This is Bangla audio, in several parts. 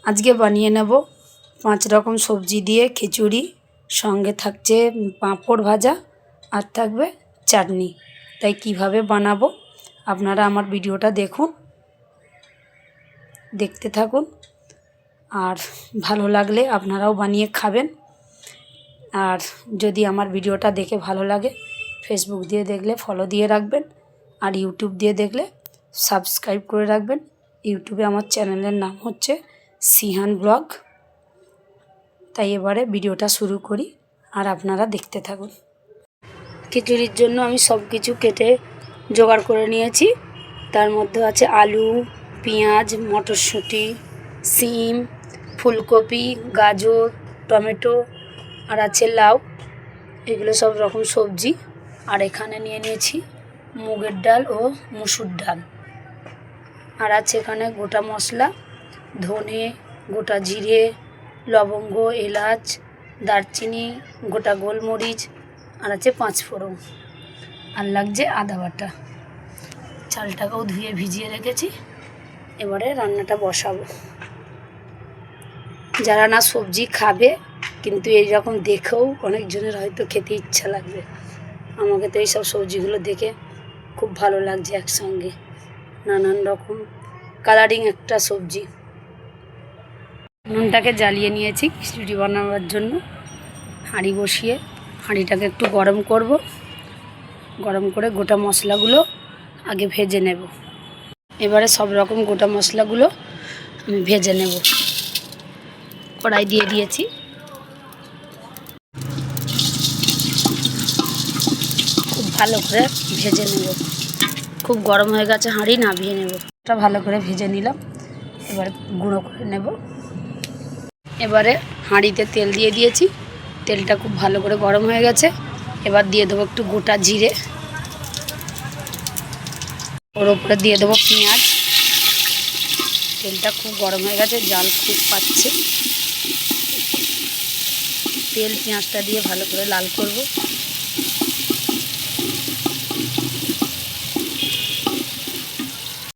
আজকে বানিয়ে নেব 5 রকম সবজি দিয়ে খিচুড়ি, সঙ্গে থাকছে পাঁপড় ভাজা আর থাকবে চাটনি। তাই কিভাবে বানাবো আপনারা আমার ভিডিওটা দেখুন, দেখতে থাকুন, আর ভালো লাগলে আপনারাও বানিয়ে খাবেন। আর যদি আমার ভিডিওটা দেখে ভালো লাগে ফেসবুক দিয়ে দেখলে ফলো দিয়ে রাখবেন, আর ইউটিউব দিয়ে দেখলে সাবস্ক্রাইব করে রাখবেন। ইউটিউবে আমার চ্যানেলের নাম হচ্ছে সিহান ব্লগ। তাই এবারে ভিডিওটা শুরু করি আর আপনারা দেখতে থাকুন। খিচুড়ির জন্য আমি সব কিছু কেটে জোগাড় করে নিয়েছি। তার মধ্যে আছে আলু, পেঁয়াজ, মটরশুঁটি, সিম, ফুলকপি, গাজর, টমেটো, আর আছে লাউ। এগুলো সব রকম সবজি। আর এখানে নিয়ে নিয়েছি মুগের ডাল ও মুসুর ডাল। আর আছে এখানে গোটা মশলা, ধনে, গোটা জিরে, লবঙ্গ, এলাচ, দারচিনি, গোটা গোলমরিচ, আর আছে 5 ফোড়ন, আর লাগছে আদা বাটা। চালটাকেও ধুয়ে ভিজিয়ে রেখেছি। এবারে রান্নাটা বসাবো। যারা না সবজি খাবে কিন্তু এই রকম দেখেও অনেকজনের হয়তো খেতে ইচ্ছা লাগবে। আমাকে তো এইসব সবজিগুলো দেখে খুব ভালো লাগছে, একসঙ্গে নানান রকম কালারিং একটা সবজি। নুনটাকে জ্বালিয়ে নিয়েছি খিচুড়ি বানাবার জন্য। হাঁড়ি বসিয়ে হাঁড়িটাকে একটু গরম করব। গরম করে গোটা মশলাগুলো আগে ভেজে নেব। এবারে সব রকম গোটা মশলাগুলো আমি ভেজে নেব। কড়াই দিয়ে দিয়েছি। খুব ভালো করে ভেজে নেব। খুব গরম হয়ে গেছে হাঁড়ি, নামিয়ে নেব। এটা ভালো করে ভেজে নিলাম। এবারে গুঁড়ো করে নেব। এবারে হাঁড়িতে তেল দিয়ে দিয়েছি। তেলটা খুব ভালো করে গরম হয়ে গেছে। এবার দিয়ে দেবো একটু গোটা জিরে। ওর উপরে দিয়ে দেবো পেঁয়াজ। তেলটা খুব গরম হয়ে গেছে, জাল খুব পাচ্ছে। তেল পেঁয়াজটা দিয়ে ভালো করে লাল করব।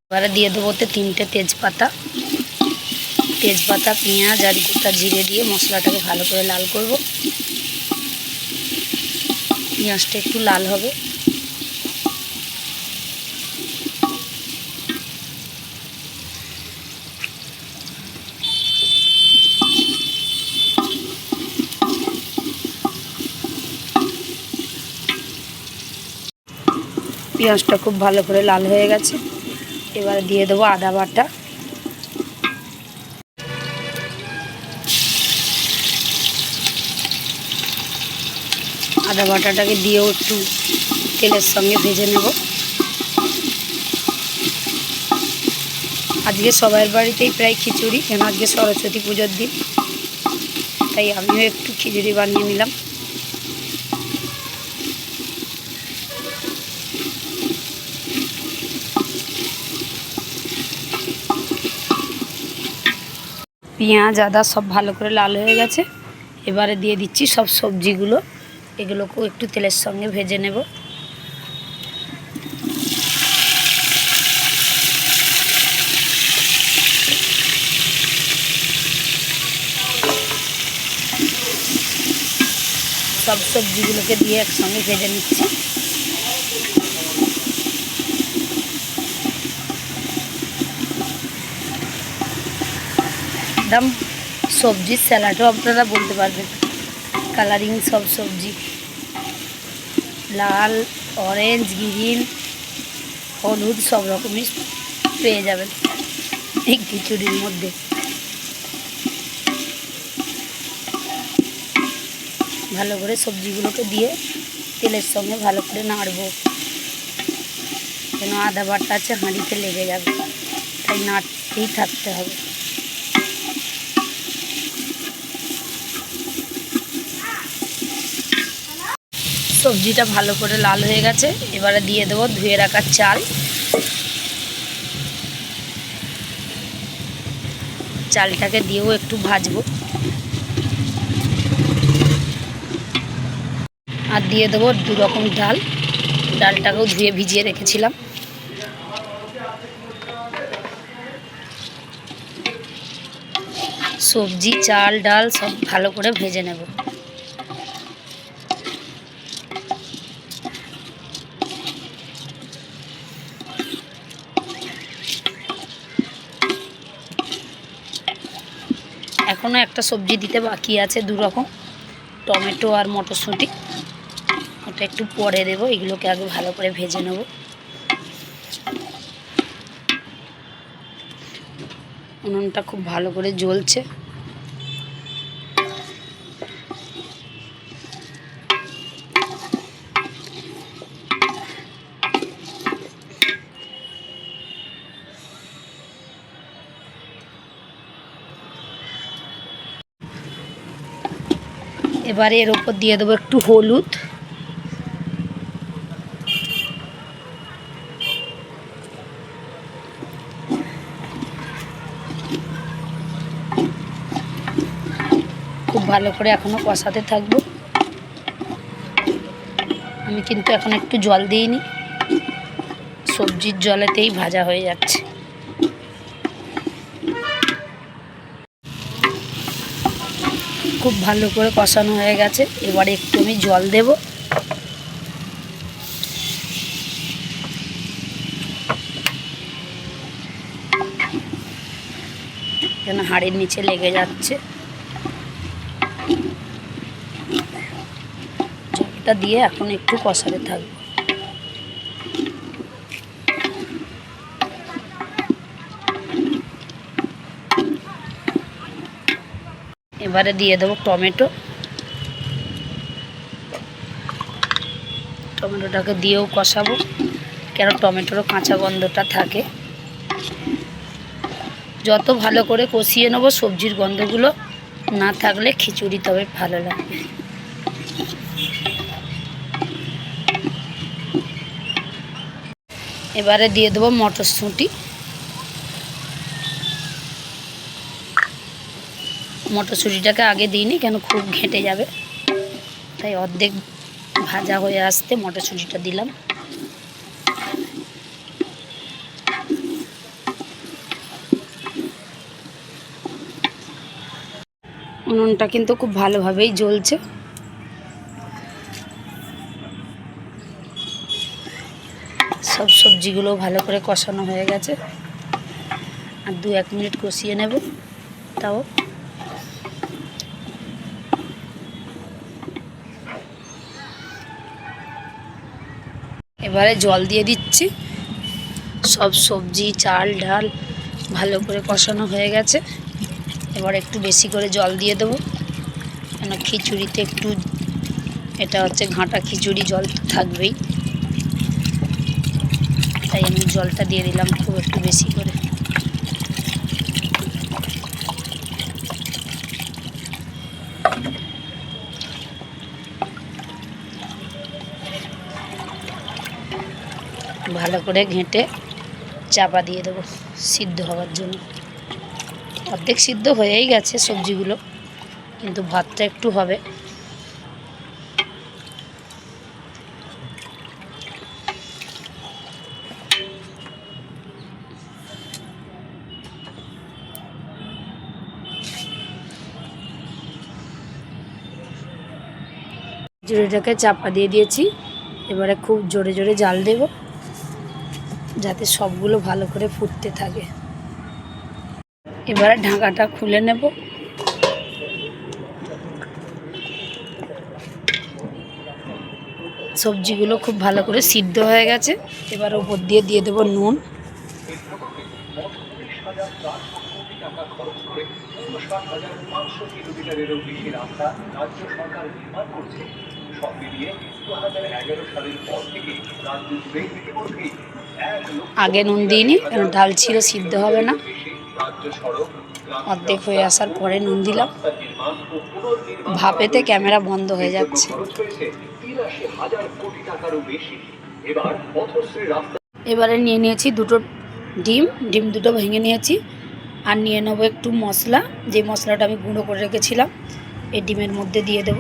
এবারে দিয়ে দেবো 3টে তেজপাতা। পেঁয়াজ আর গোটা জিরে দিয়ে মশলাটাকে ভালো করে লাল করব। পেঁয়াজটা একটু লাল হবে। পেঁয়াজটা খুব ভালো করে লাল হয়ে গেছে। এবারে দিয়ে দেবো আদা বাটা। আদা বাটাটাকে দিয়েও একটু তেলের সঙ্গে ভেজে নেব। আজকে সবার বাড়িতেই প্রায় খিচুড়ি, কেন আজকে সরস্বতী পুজোর দিন। তাই আমিও একটু খিচুড়ি বানিয়ে নিলাম। পেঁয়াজ আদা সব ভালো করে লাল হয়ে গেছে। এবারে দিয়ে দিচ্ছি সব সবজিগুলো। এগুলোকেও একটু তেলের সঙ্গে ভেজে নেব। সব সবজিগুলোকে দিয়ে একসঙ্গে ভেজে নিচ্ছি। একদম সবজির স্যালাডও আপনারা বলতে পারবেন। কালারিং সব সবজি, লাল, অরেঞ্জ, গ্রিন, হলুদ সব রকমই পেয়ে যাবেন এই খিচুড়ির মধ্যে। ভালো করে সবজিগুলোকে দিয়ে তেলের সঙ্গে ভালো করে নাড়বো, কেন আদা বাটা আছে হাঁড়িতে লেগে যাবে, তাই নাড়তেই থাকতে হবে। সবজিটা ভালো করে লাল হয়ে গেছে। এবারে দিয়ে দেবো ধুয়ে রাখা চাল। চালটাকে দিয়েও একটু ভাজবো। আর দিয়ে দেবো 2 রকম ডাল। ডালটাকেও ধুয়ে ভিজিয়ে রেখেছিলাম। সবজি, চাল, ডাল সব ভালো করে ভেজে নেব। এখনও একটা সবজি দিতে বাকি আছে, 2 রকম, টমেটো আর মটরশুঁটি। ওটা একটু পরে দেবো, এগুলোকে আগে ভালো করে ভেজে নেব। উনুনটা খুব ভালো করে জ্বলছে। এবারে এর উপর দিয়ে দেবো একটু হলুদ, খুব ভালো করে এখনও কষাতে থাকবো। আমি কিন্তু এখন একটু জল দিইনি, সবজির জলেতেই ভাজা হয়ে যাচ্ছে। খুব ভালো করে কষানো হয়ে গেছে। এবারে একটু আমি জল দেব। যেন হাঁড়ির নিচে লেগে যাচ্ছে। জলটা দিয়ে এখন একটু কষাতে থাকবো। এবারে দিয়ে দেবো টমেটো। টমেটোটাকে দিয়েও কষাবো, কেন টমেটোরও কাঁচা গন্ধটা থাকে। যত ভালো করে কষিয়ে নেবো, সবজির গন্ধগুলো না থাকলে খিচুড়ি তবে ভালো লাগবে। এবারে দিয়ে দেবো মটরশুঁটি। মটরশুঁটিটাকে আগে দিইনি, কেন খুব ঘেঁটে যাবে, তাই অর্ধেক ভাজা হয়ে আসতে মটরশুঁটিটা দিলাম। উনুনটা কিন্তু খুব ভালোভাবেই জ্বলছে। সব সবজিগুলো ভালো করে কষানো হয়ে গেছে, আর 2-1 মিনিট কষিয়ে নেব। তাও এবারে জল দিয়ে দিচ্ছি। সব সবজি, চাল, ডাল ভালো করে কষানো হয়ে গেছে। এবার একটু বেশি করে জল দিয়ে দেবো, কেন খিচুড়িতে একটু, এটা হচ্ছে ঘাঁটা খিচুড়ি, জল তো থাকবেই, তাই আমি জলটা দিয়ে দিলাম খুব একটু বেশি করে। ভালো করে ঘেঁটে চাপা দিয়ে দেবো সিদ্ধ হওয়ার জন্য। অর্ধেক সিদ্ধ হয়েই গেছে সবজিগুলো, কিন্তু ভাতটা একটু হবে। খিচুড়িটাকে চাপা দিয়ে দিয়েছি। এবারে খুব জোরে জোরে জাল দেব, যাতে সবগুলো ভালো করে ফুটতে থাকে। এবারে ঢাকাটা খুলে নেব। সবজিগুলো খুব ভালো করে সিদ্ধ হয়ে গেছে। এবার ওপর দিয়ে দিয়ে দেবো নুন। আগে নুন দিইনি, কারণ ডাল ছিল, সিদ্ধ হবে না। অর্ধেক হয়ে আসার পরে নুন দিলাম। ভাপেতে ক্যামেরা বন্ধ হয়ে যাচ্ছে। এবারে নিয়ে নিয়েছি 2টো ডিম। ডিম 2টো ভেঙে নিয়েছি। আর নিয়ে নেবো একটু মশলা, যে মশলাটা আমি গুঁড়ো করে রেখেছিলাম এই ডিমের মধ্যে দিয়ে দেব।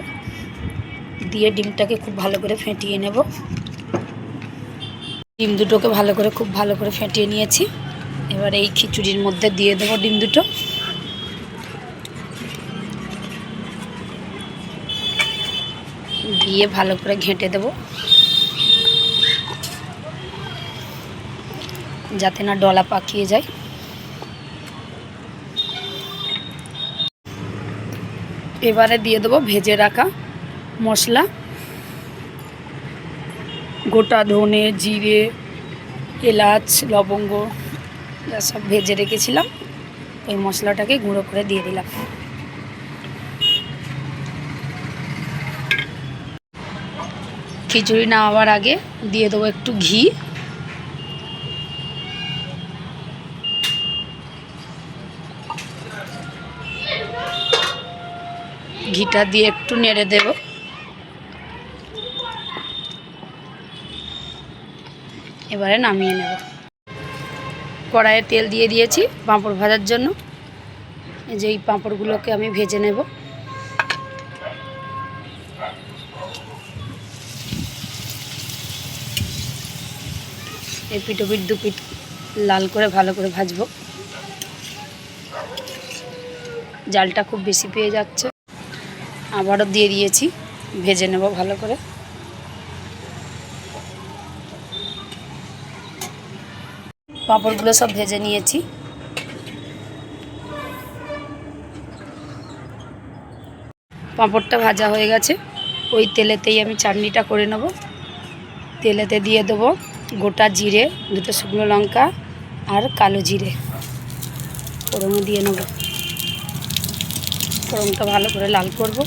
দিয়ে ডিমটাকে খুব ভালো করে ফেটিয়ে নেব। ডিম 2টোকে ভালো করে, খুব ভালো করে ফেটিয়ে নিয়েছি। এবার এই খিচুড়ির মধ্যে দিয়ে দেবো ডিম 2টো। দিয়ে ভালো করে ঘেঁটে দেব, যাতে না ডলা পাকিয়ে যায়। এবারে দিয়ে দেবো ভেজে রাখা মশলা, গোটা ধনে, জিরে, এলাচ, লবঙ্গ যা সব ভেজে রেখেছিলাম ওই মশলাটাকে গুঁড়ো করে দিয়ে দিলাম। খিচুড়ি নামাবার আগে দিয়ে দেবো একটু ঘি, ঘিটা দিয়ে একটু নেড়ে দেব। এবারে নামিয়ে নেব। কড়াইয়ে তেল দিয়ে দিয়েছি পাঁপড় ভাজার জন্য। এই যে এই পাঁপড়গুলোকে আমি ভেজে নেব। এই পিঠোপিঠ দুপিঠ লাল করে ভালো করে ভাজবো। জালটা খুব বেশি পেয়ে যাচ্ছে, আবারও দিয়ে দিয়েছি, ভেজে নেব ভালো করে। পাঁপড়গুলো সব ভেজে নিয়েছি। পাঁপড়টা ভাজা হয়ে গেছে, ওই তেলেতেই আমি চাটনিটা করে নেব। তেলেতে দিয়ে দেবো গোটা জিরে, দুটো শুকনো লঙ্কা আর কালো জিরে, ফোড়নে দিয়ে নেব। ফোড়নটা ভালো করে লাল করব।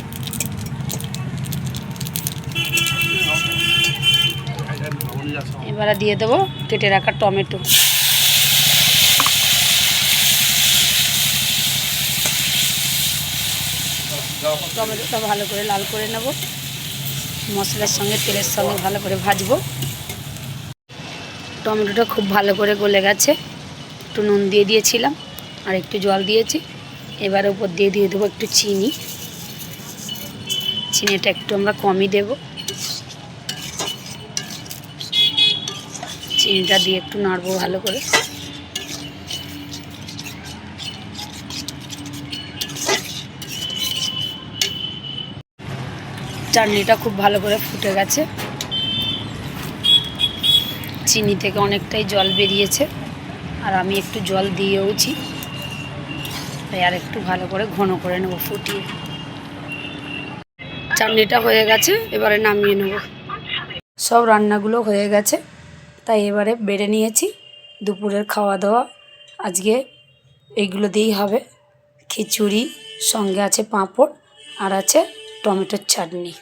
এবারে দিয়ে দেবো কেটে রাখা টমেটো। টমেটোটা ভালো করে লাল করে নেব, মশলার সঙ্গে তেলের সঙ্গে ভালো করে ভাজবো। টমেটোটা খুব ভালো করে গলে গেছে, একটু নুন দিয়ে দিয়েছিলাম আর একটু জল দিয়েছি। এবারে উপর দিয়ে দেবো একটু চিনি। চিনিটা একটু আমরা কমই দেব। চিনিটা দিয়ে একটু নাড়বো ভালো করে। চাটনিটা খুব ভালো করে ফুটে গেছে, চিনি থেকে অনেকটাই জল বেরিয়েছে আর আমি একটু জল দিয়েওছি, তাই আর একটু ভালো করে ঘন করে নেব ফুটিয়ে। চাটনিটা হয়ে গেছে, এবারে নামিয়ে নেব। সব রান্নাগুলো হয়ে গেছে, তাই এবারে বেড়ে নিয়েছি। দুপুরের খাওয়া দাওয়া আজকে এইগুলো দিয়েই হবে। খিচুড়ি, সঙ্গে আছে পাঁপড় আর আছে টমেটোর চাটনি।